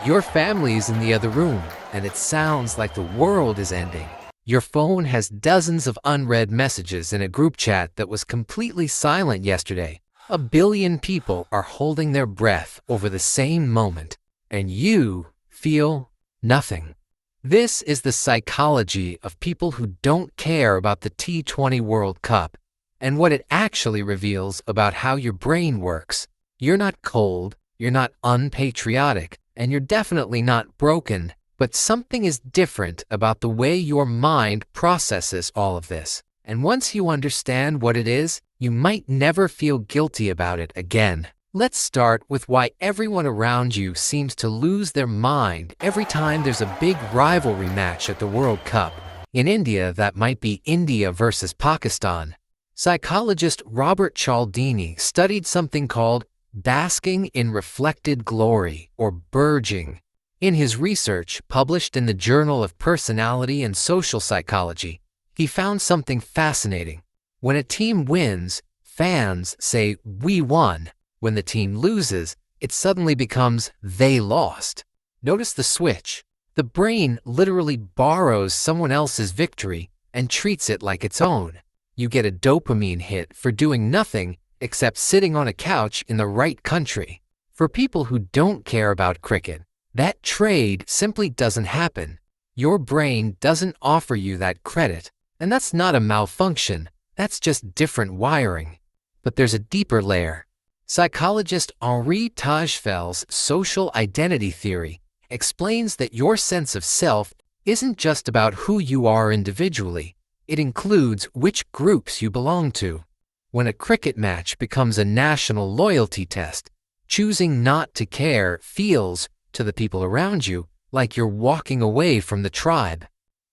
Your family's in the other room, and it sounds like the world is ending. Your phone has dozens of unread messages in a group chat that was completely silent yesterday. 1 billion people are holding their breath over the same moment, and you feel nothing. This is the psychology of people who don't care about the T20 World Cup and what it actually reveals about how your brain works. You're not cold, you're not unpatriotic, and you're definitely not broken, but something is different about the way your mind processes all of this. And once you understand what it is, you might never feel guilty about it again. Let's start with why everyone around you seems to lose their mind every time there's a big rivalry match at the World Cup. In India, that might be India versus Pakistan. Psychologist Robert Cialdini studied something called basking in reflected glory, or burging. In his research, published in the Journal of Personality and Social Psychology, he found something fascinating. When a team wins, fans say, "We won." When the team loses, it suddenly becomes, "They lost." Notice the switch. The brain literally borrows someone else's victory and treats it like its own. You get a dopamine hit for doing nothing except sitting on a couch in the right country. For people who don't care about cricket, that trade simply doesn't happen. Your brain doesn't offer you that credit, and that's not a malfunction, that's just different wiring. But there's a deeper layer. Psychologist Henri Tajfel's social identity theory explains that your sense of self isn't just about who you are individually, it includes which groups you belong to. When a cricket match becomes a national loyalty test, choosing not to care feels, to the people around you, like you're walking away from the tribe.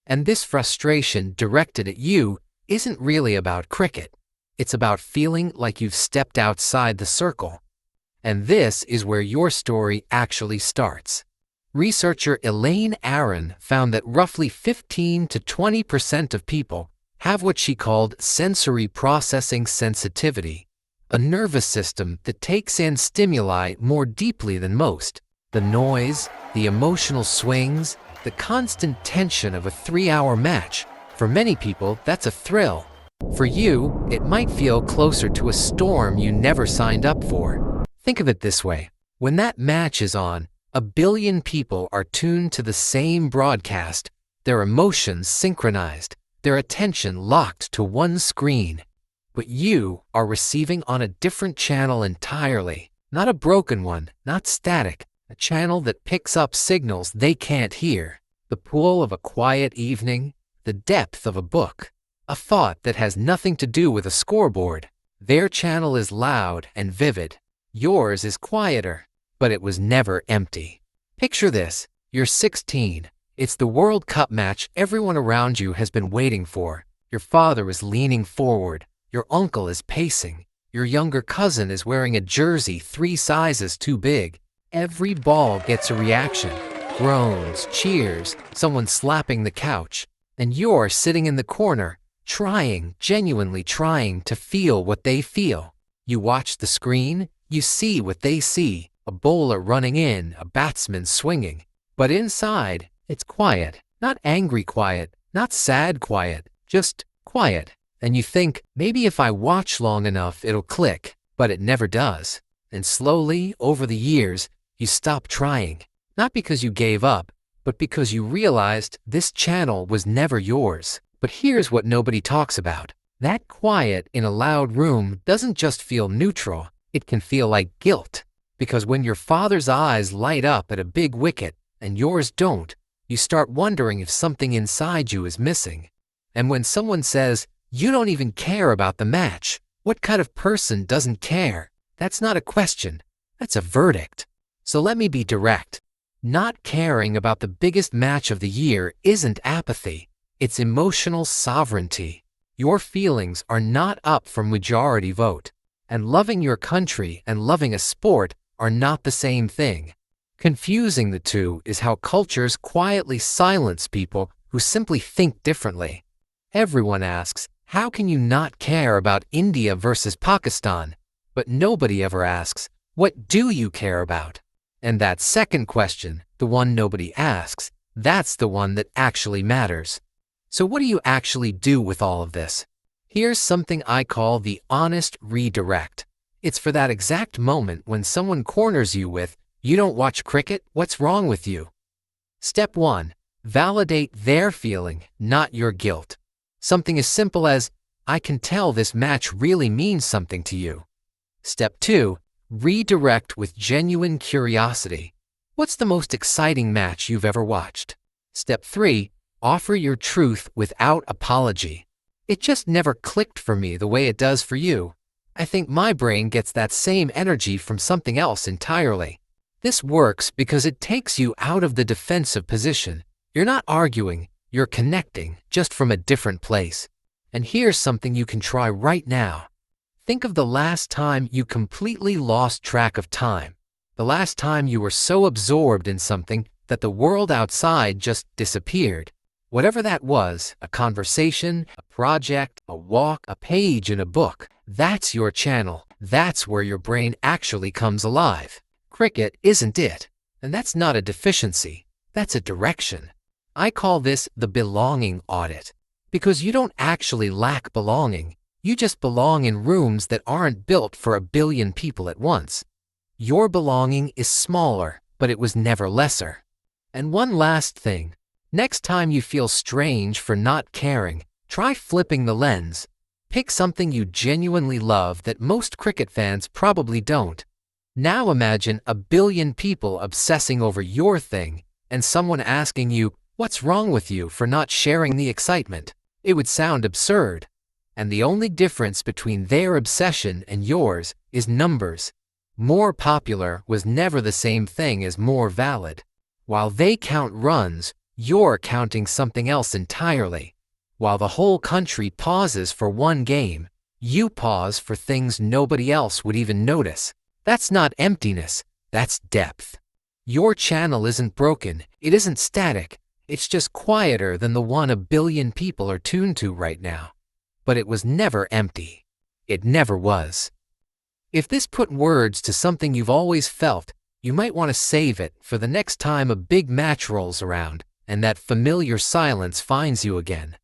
And this frustration directed at you isn't really about cricket. It's about feeling like you've stepped outside the circle. And this is where your story actually starts. Researcher Elaine Aron found that roughly 15 to 20% of people have what she called sensory processing sensitivity, a nervous system that takes in stimuli more deeply than most. The noise, the emotional swings, the constant tension of a 3-hour match. For many people, that's a thrill. For you, it might feel closer to a storm you never signed up for. Think of it this way. When that match is on, 1 billion people are tuned to the same broadcast, their emotions synchronized, their attention locked to one screen. But you are receiving on a different channel entirely. Not a broken one, not static, a channel that picks up signals they can't hear. The pull of a quiet evening, the depth of a book. A thought that has nothing to do with a scoreboard. Their channel is loud and vivid. Yours is quieter, but it was never empty. Picture this. You're 16. It's the World Cup match everyone around you has been waiting for. Your father is leaning forward. Your uncle is pacing. Your younger cousin is wearing a jersey 3 sizes too big. Every ball gets a reaction. Groans, cheers, someone slapping the couch. And you're sitting in the corner, genuinely trying to feel what they feel. You watch the screen, you see what they see, a bowler running in, a batsman swinging. But inside, it's quiet, not angry quiet, not sad quiet, just quiet. And you think, maybe if I watch long enough, it'll click, but it never does. And slowly, over the years, you stop trying. Not because you gave up, but because you realized this channel was never yours. But here's what nobody talks about. That quiet in a loud room doesn't just feel neutral, it can feel like guilt. Because when your father's eyes light up at a big wicket and yours don't, you start wondering if something inside you is missing. And when someone says, "You don't even care about the match," what kind of person doesn't care? That's not a question, that's a verdict. So let me be direct. Not caring about the biggest match of the year isn't apathy. It's emotional sovereignty. Your feelings are not up for majority vote. And loving your country and loving a sport are not the same thing. Confusing the two is how cultures quietly silence people who simply think differently. Everyone asks, how can you not care about India versus Pakistan? But nobody ever asks, what do you care about? And that second question, The one nobody asks, that's the one that actually matters. So what do you actually do with all of this? Here's something I call the honest redirect. It's for that exact moment when someone corners you with, "You don't watch cricket? What's wrong with you?" Step 1. Validate their feeling, not your guilt. Something as simple as, "I can tell this match really means something to you." Step 2. Redirect with genuine curiosity. What's the most exciting match you've ever watched? Step 3. Offer your truth without apology. "It just never clicked for me the way it does for you. I think my brain gets that same energy from something else entirely." This works because it takes you out of the defensive position. You're not arguing, you're connecting, just from a different place. And here's something you can try right now. Think of the last time you completely lost track of time. The last time you were so absorbed in something that the world outside just disappeared. Whatever that was, a conversation, a project, a walk, a page in a book, that's your channel. That's where your brain actually comes alive. Cricket isn't it. And that's not a deficiency. That's a direction. I call this the belonging audit. Because you don't actually lack belonging. You just belong in rooms that aren't built for 1 billion people at once. Your belonging is smaller, but it was never lesser. And one last thing. Next time you feel strange for not caring, try flipping the lens. Pick something you genuinely love that most cricket fans probably don't. Now imagine 1 billion people obsessing over your thing and someone asking you, "What's wrong with you for not sharing the excitement?" It would sound absurd. And the only difference between their obsession and yours is numbers. More popular was never the same thing as more valid. While they count runs, you're counting something else entirely. While the whole country pauses for one game, you pause for things nobody else would even notice. That's not emptiness, that's depth. Your channel isn't broken, it isn't static, it's just quieter than the one 1 billion people are tuned to right now. But it was never empty. It never was. If this put words to something you've always felt, you might want to save it for the next time a big match rolls around and that familiar silence finds you again.